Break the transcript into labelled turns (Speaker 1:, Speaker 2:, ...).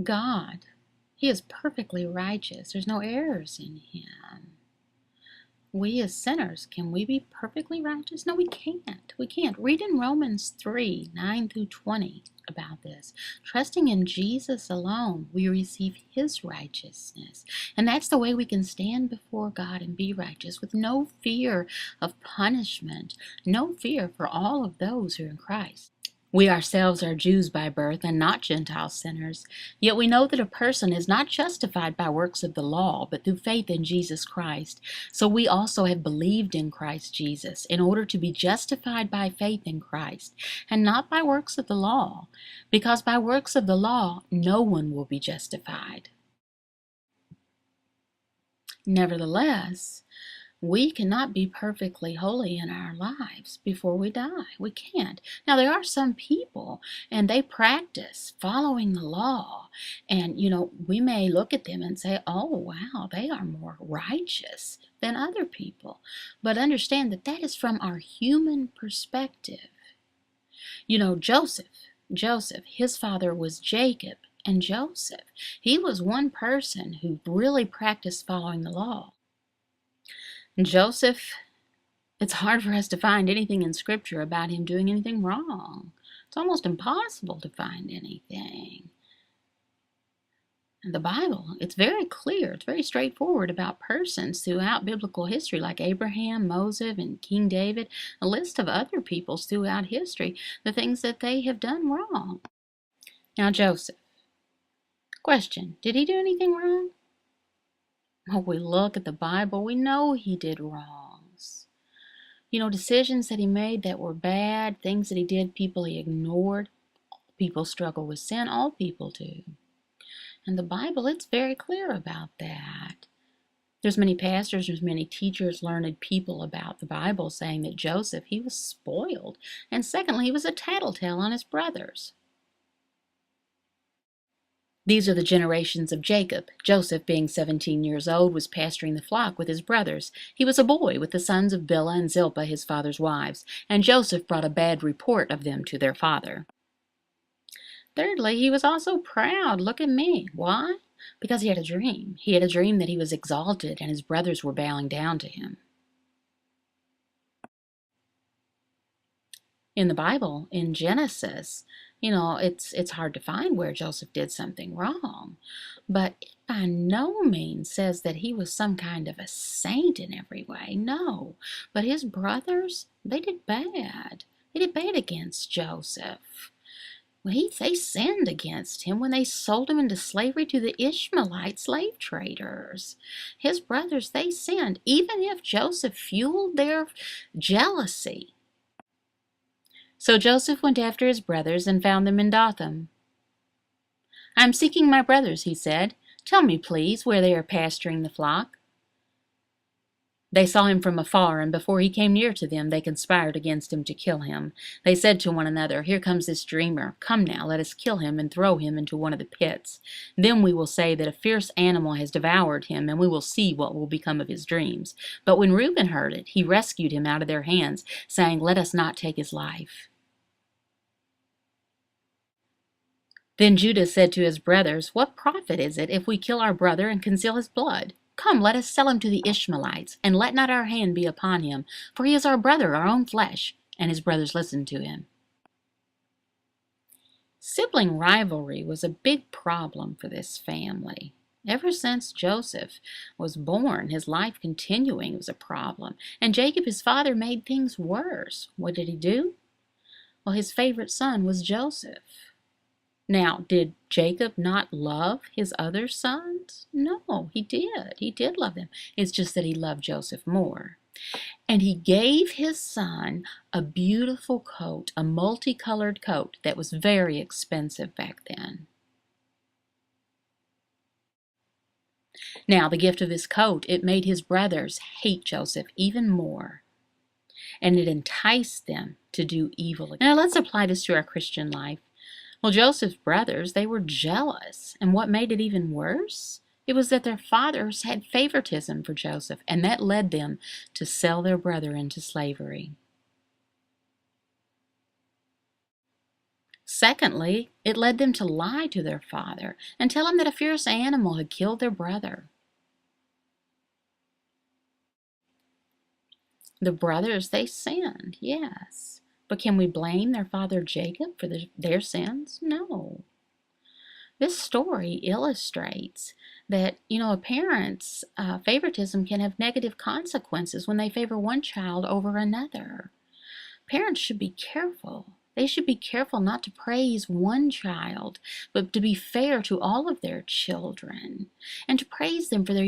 Speaker 1: God, He is perfectly righteous. There's no errors in Him. We as sinners, can we be perfectly righteous? No, we can't. We can't. Read in Romans 3, 9 through 20 about this. Trusting in Jesus alone, we receive His righteousness. And that's the way we can stand before God and be righteous with no fear of punishment, no fear for all of those who are in Christ. We ourselves are Jews by birth and not Gentile sinners, yet we know that a person is not justified by works of the law, but through faith in Jesus Christ. So we also have believed in Christ Jesus in order to be justified by faith in Christ, and not by works of the law, because by works of the law no one will be justified. Nevertheless, we cannot be perfectly holy in our lives before we die. We can't. Now, there are some people, and they practice following the law. And, we may look at them and say, oh, wow, they are more righteous than other people. But understand that that is from our human perspective. Joseph, his father was Jacob and Joseph. He was one person who really practiced following the law. Joseph, it's hard for us to find anything in Scripture about him doing anything wrong. It's almost impossible to find anything. In the Bible, it's very clear, it's very straightforward about persons throughout biblical history, like Abraham, Moses, and King David, a list of other peoples throughout history, the things that they have done wrong. Now, Joseph. Question, did he do anything wrong? When we look at the Bible, we know he did wrongs. Decisions that he made that were bad, things that he did, people he ignored. People struggle with sin, all people do. And the Bible, it's very clear about that. There's many pastors, there's many teachers, learned people about the Bible saying that Joseph, he was spoiled. And secondly, he was a tattletale on his brothers. These are the generations of Jacob. Joseph, being 17 years old, was pasturing the flock with his brothers. He was a boy with the sons of Bilhah and Zilpah, his father's wives, and Joseph brought a bad report of them to their father. Thirdly, he was also proud. Look at me. Why? Because he had a dream. He had a dream that he was exalted and his brothers were bowing down to him. In the Bible, in Genesis, it's hard to find where Joseph did something wrong, but it by no means says that he was some kind of a saint in every way. No, but his brothers, they did bad. They did bad against Joseph. They sinned against him when they sold him into slavery to the Ishmaelite slave traders. His brothers, they sinned, even if Joseph fueled their jealousy. So Joseph went after his brothers and found them in Dothan. "I am seeking my brothers," he said. "Tell me, please, where they are pasturing the flock." They saw him from afar, and before he came near to them, they conspired against him to kill him. They said to one another, "Here comes this dreamer. Come now, let us kill him and throw him into one of the pits. Then we will say that a fierce animal has devoured him, and we will see what will become of his dreams." But when Reuben heard it, he rescued him out of their hands, saying, "Let us not take his life." Then Judah said to his brothers, "What profit is it if we kill our brother and conceal his blood? Come, let us sell him to the Ishmaelites, and let not our hand be upon him, for he is our brother, our own flesh." And his brothers listened to him. Sibling rivalry was a big problem for this family. Ever since Joseph was born, his life continuing was a problem. And Jacob, his father, made things worse. What did he do? Well, his favorite son was Joseph. Now, did Jacob not love his other sons? No, he did. He did love them. It's just that he loved Joseph more. And he gave his son a beautiful coat, a multicolored coat that was very expensive back then. Now, the gift of this coat, it made his brothers hate Joseph even more. And it enticed them to do evil. Now, let's apply this to our Christian life. Well, Joseph's brothers, they were jealous. And what made it even worse? It was that their fathers had favoritism for Joseph, and that led them to sell their brother into slavery. Secondly, it led them to lie to their father and tell him that a fierce animal had killed their brother. The brothers, they sinned, yes. But can we blame their father Jacob for their sins? No. This story illustrates that, a parent's favoritism can have negative consequences when they favor one child over another. Parents should be careful. They should be careful not to praise one child, but to be fair to all of their children and to praise them for their